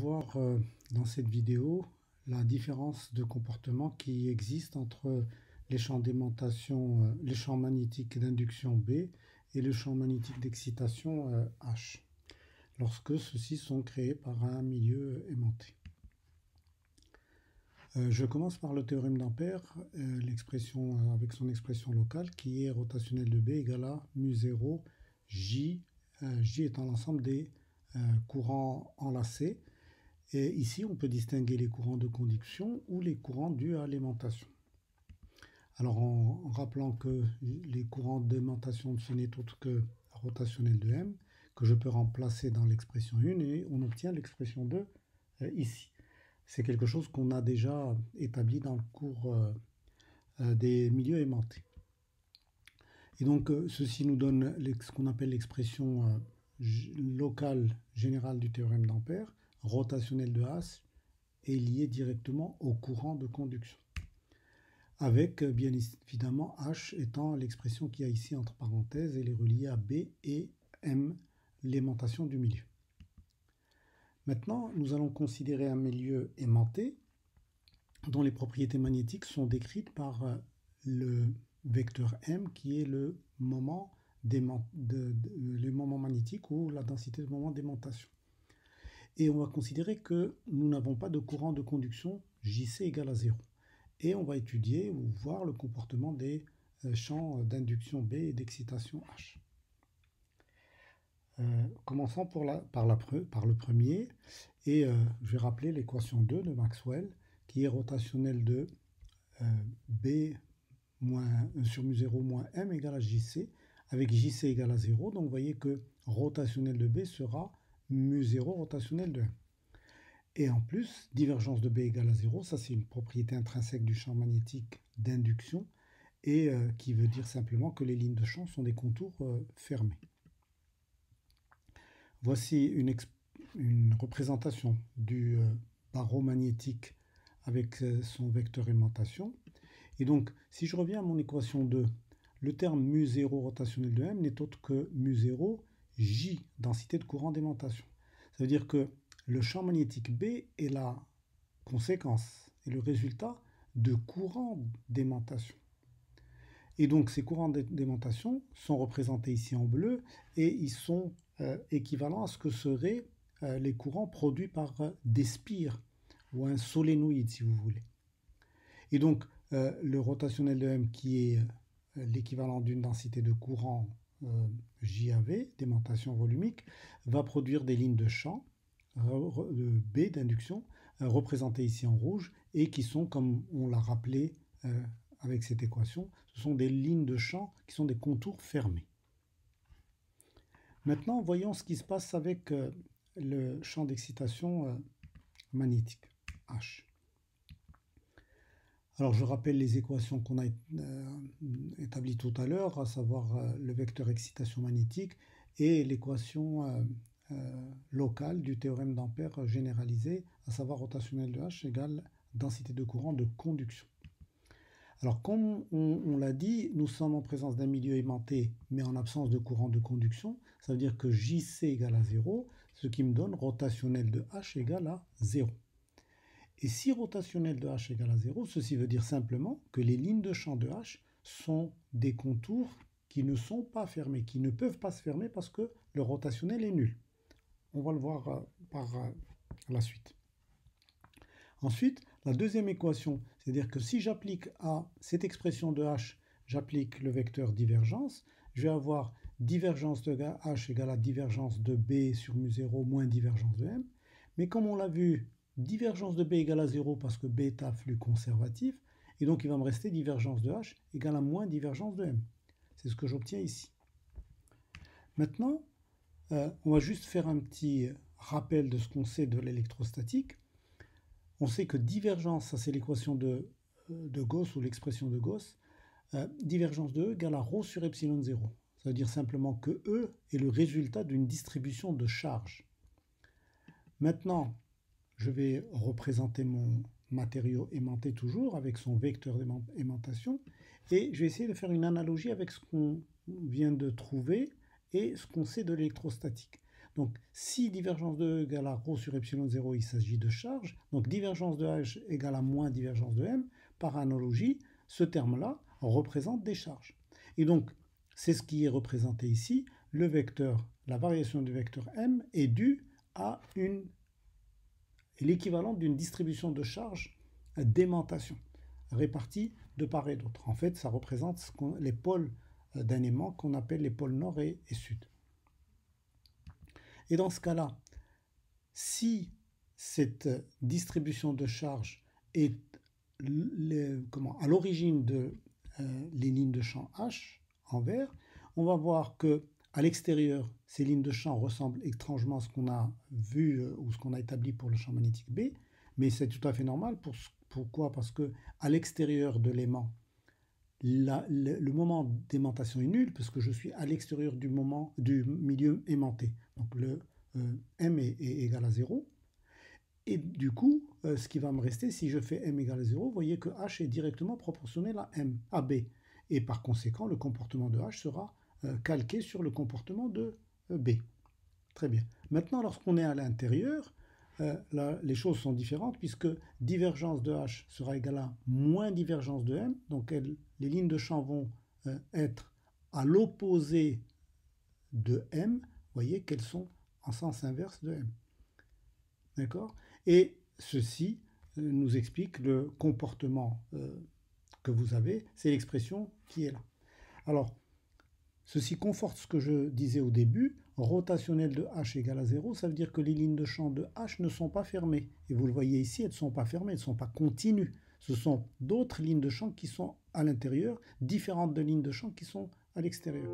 voir dans cette vidéo la différence de comportement qui existe entre les champs d'aimantation, les champs magnétiques d'induction B et le champ magnétique d'excitation H, lorsque ceux-ci sont créés par un milieu aimanté. Je commence par le théorème d'Ampère, l'expression avec son expression locale qui est rotationnelle de B égale à mu0 J, J étant l'ensemble des courants enlacés. Et ici, on peut distinguer les courants de conduction ou les courants dus à l'aimantation. Alors, en rappelant que les courants d'aimantation ce n'est autre que rotationnel de M, que je peux remplacer dans l'expression 1 et on obtient l'expression 2 ici. C'est quelque chose qu'on a déjà établi dans le cours des milieux aimantés. Et donc, ceci nous donne ce qu'on appelle l'expression locale générale du théorème d'Ampère. Rotationnel de H est lié directement au courant de conduction. Avec, bien évidemment, H étant l'expression qu'il y a ici entre parenthèses, elle est reliée à B et M, l'aimantation du milieu. Maintenant, nous allons considérer un milieu aimanté dont les propriétés magnétiques sont décrites par le vecteur M qui est le moment magnétique ou la densité de moment d'aimantation. Et on va considérer que nous n'avons pas de courant de conduction JC égale à 0. Et on va étudier ou voir le comportement des champs d'induction B et d'excitation H. Commençons par le premier, et je vais rappeler l'équation 2 de Maxwell, qui est rotationnelle de B sur mu0 moins M égale à JC, avec JC égale à 0. Donc vous voyez que rotationnel de B sera mu0 rotationnel de M. Et en plus, divergence de B égale à 0, ça c'est une propriété intrinsèque du champ magnétique d'induction, et qui veut dire simplement que les lignes de champ sont des contours fermés. Voici une représentation du barreau magnétique avec son vecteur aimantation. Et donc, si je reviens à mon équation 2, le terme mu0 rotationnel de M n'est autre que mu0 J, densité de courant d'aimantation. Ça veut dire que le champ magnétique B est la conséquence et le résultat de courants d'aimantation. Et donc, ces courants d'aimantation sont représentés ici en bleu et ils sont équivalent à ce que seraient les courants produits par des spires ou un solénoïde si vous voulez. Et donc le rotationnel de M qui est l'équivalent d'une densité de courant JAV, d'aimantation volumique, va produire des lignes de champ B d'induction représentées ici en rouge et qui sont, comme on l'a rappelé avec cette équation, ce sont des lignes de champ qui sont des contours fermés. Maintenant, voyons ce qui se passe avec le champ d'excitation magnétique, H. Alors, je rappelle les équations qu'on a établies tout à l'heure, à savoir le vecteur excitation magnétique et l'équation locale du théorème d'Ampère généralisé, à savoir rotationnel de H égale densité de courant de conduction. Alors, comme on l'a dit, nous sommes en présence d'un milieu aimanté, mais en absence de courant de conduction. Ça veut dire que JC égale à 0, ce qui me donne rotationnel de H égale à 0. Et si rotationnel de H égale à 0, ceci veut dire simplement que les lignes de champ de H sont des contours qui ne sont pas fermés, qui ne peuvent pas se fermer parce que le rotationnel est nul. On va le voir par la suite. Ensuite, la deuxième équation, c'est-à-dire que si j'applique à cette expression de H, j'applique le vecteur divergence, je vais avoir divergence de H égale à divergence de B sur mu0 moins divergence de M. Mais comme on l'a vu, divergence de B égale à 0 parce que B est un flux conservatif, et donc il va me rester divergence de H égale à moins divergence de M. C'est ce que j'obtiens ici. Maintenant, on va juste faire un petit rappel de ce qu'on sait de l'électrostatique. On sait que divergence, ça c'est l'équation de Gauss ou l'expression de Gauss, divergence de E égale à ρ sur epsilon 0. Ça veut dire simplement que E est le résultat d'une distribution de charge. Maintenant, je vais représenter mon matériau aimanté toujours avec son vecteur d'aimantation et je vais essayer de faire une analogie avec ce qu'on vient de trouver et ce qu'on sait de l'électrostatique. Donc, si divergence de E égale à ρ sur epsilon 0, il s'agit de charge. Donc, divergence de H égale à moins divergence de M. Par analogie, ce terme-là représente des charges. Et donc, c'est ce qui est représenté ici. Le vecteur, la variation du vecteur M est due à l'équivalent d'une distribution de charges d'aimantation répartie de part et d'autre. En fait, ça représente les pôles d'un aimant qu'on appelle les pôles nord et sud. Et dans ce cas-là, si cette distribution de charge est à l'origine de les lignes de champ H en vert, on va voir que à l'extérieur, ces lignes de champ ressemblent étrangement à ce qu'on a vu ou ce qu'on a établi pour le champ magnétique B, mais c'est tout à fait normal. Pourquoi? Parce que à l'extérieur de l'aimant, le moment d'aimantation est nul, parce que je suis à l'extérieur du milieu aimanté. Donc le M est égal à 0. Et du coup, ce qui va me rester, si je fais M égale à 0, vous voyez que H est directement proportionnel à B. Et par conséquent, le comportement de H sera calqué sur le comportement de B. Très bien. Maintenant, lorsqu'on est à l'intérieur, les choses sont différentes puisque divergence de H sera égale à moins divergence de M. Donc les lignes de champ vont être à l'opposé de M. Vous voyez qu'elles sont en sens inverse de M. D'accord? Et ceci nous explique le comportement que vous avez. C'est l'expression qui est là. Alors, ceci conforte ce que je disais au début. Rotationnel de H égale à 0, ça veut dire que les lignes de champ de H ne sont pas fermées. Et vous le voyez ici, elles ne sont pas fermées, elles ne sont pas continues. Ce sont d'autres lignes de champ qui sont à l'intérieur, différentes de lignes de champ qui sont à l'extérieur.